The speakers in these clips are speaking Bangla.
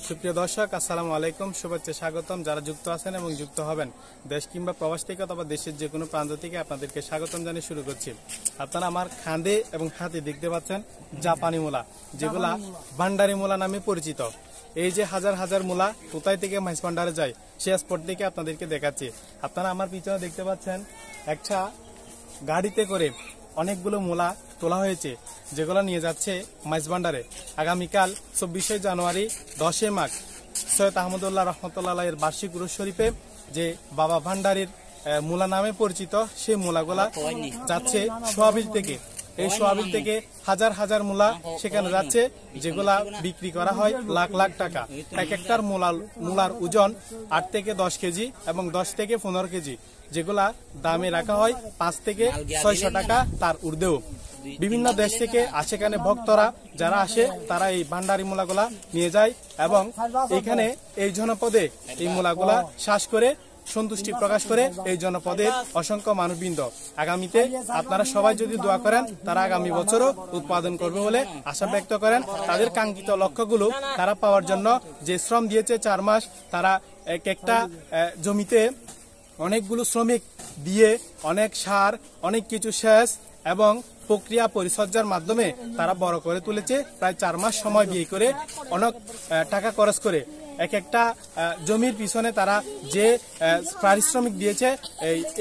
সুপ্রিয় দর্শক, আসসালামু আলাইকুম। শুভেচ্ছা, স্বাগতম। যারা যুক্ত আছেন এবং যুক্ত হবেন দেশ কিংবা প্রবাস থেকে অথবা দেশের যে কোনো প্রান্ত থেকে, আপনাদেরকে স্বাগতম জানিয়ে শুরু করছি। আপনারা আমার খান্দে এবং হাতে দেখতে পাচ্ছেন জাপানি মূলা, যেগুলা ভান্ডারি মূলা নামে পরিচিত। এই যে হাজার হাজার মূলা কোথায় থেকে মাইজ ভান্ডারে যায়, সে স্পট থেকে আপনাদেরকে দেখাচ্ছি। আপনারা আমার পিছনে দেখতে পাচ্ছেন একটা গাড়িতে করে অনেকগুলো মূলা তোলা হয়েছে, যেগুলো নিয়ে যাচ্ছে মাইজ ভান্ডারে। আগামীকাল 24শে জানুয়ারি 10 মাঘ সৈয়দ আহমদুল্লাহ রহমতুল্লাহ এর বার্ষিক উরুস শরীফে যে বাবা ভান্ডারির মূলা নামে পরিচিত, সেই মূলাগুলা যাচ্ছে সোয়াবিল থেকে। এই সোয়াবিল থেকে হাজার হাজার মূলা সেখানে যাচ্ছে, যেগুলা বিক্রি করা হয় লাখ লাখ টাকা। এক একটার মূলার ওজন 8 থেকে 10 কেজি এবং 10 থেকে 15 কেজি, যেগুলা দামে রাখা হয় 5 থেকে 600 টাকা, তার ঊর্ধ্বেও। বিভিন্ন দেশ থেকে সেখানে ভক্তরা যারা আসে, তারা এই ভান্ডারি মূলাগুলা নিয়ে যায় এবং এখানে এই জনপদে এই মূলাগুলা শ্বাস করে সন্তুষ্টি প্রকাশ করে এই জনপদের অসংখ্য মানুষবৃন্দ। আগামীতে আপনারা সবাই যদি দোয়া করেন, তারা আগামী বছরও উৎপাদন করবে বলে আশা ব্যক্ত করেন। তাদের কাঙ্ক্ষিত লক্ষ্যগুলো তারা পাওয়ার জন্য যে শ্রম দিয়েছে 4 মাস, তারা এক একটা জমিতে অনেকগুলো শ্রমিক দিয়ে অনেক সার, অনেক কিছু সেচ এবং প্রক্রিয়া পরিচর্যার মাধ্যমে তারা বড় করে তুলেছে। প্রায় 4 মাস সময় ব্যয় করে, অনেক টাকা খরচ করে এক একটা জমির পিছনে তারা যে পারিশ্রমিক দিয়েছে,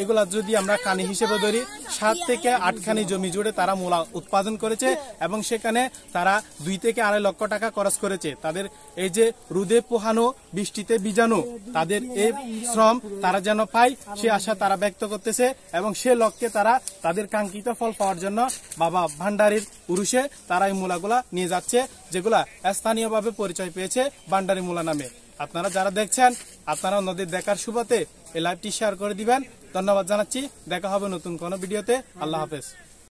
এগুলা যদি আমরা কানি হিসেবে ধরি, 7 থেকে 8 খানি জমি জুড়ে তারা মূলা উৎপাদন করেছে এবং সেখানে তারা 2 থেকে 2.5 লক্ষ টাকা খরচ করেছে। তাদের এই যে রোদে পোহানো, বৃষ্টিতে ভিজানো, তাদের এই শ্রম তারা যেন পায়, সে আশা তারা ব্যক্ত করতেছে এবং সে লক্ষ্যে তারা তাদের কাঙ্ক্ষিত ফল পাওয়ার জন্য বাবা ভান্ডারির উরুষে তারা এই মূলাগুলা নিয়ে যাচ্ছে, যেগুলা স্থানীয়ভাবে পরিচয় পেয়েছে ভান্ডারি মূলা নামে। আপনারা যারা দেখছেন, আপনারা অন্যদের দেখার সুবাদে এই লাইভটি শেয়ার করে দিবেন। ধন্যবাদ জানাচ্ছি। দেখা হবে নতুন কোনো ভিডিওতে। আল্লাহ হাফেজ।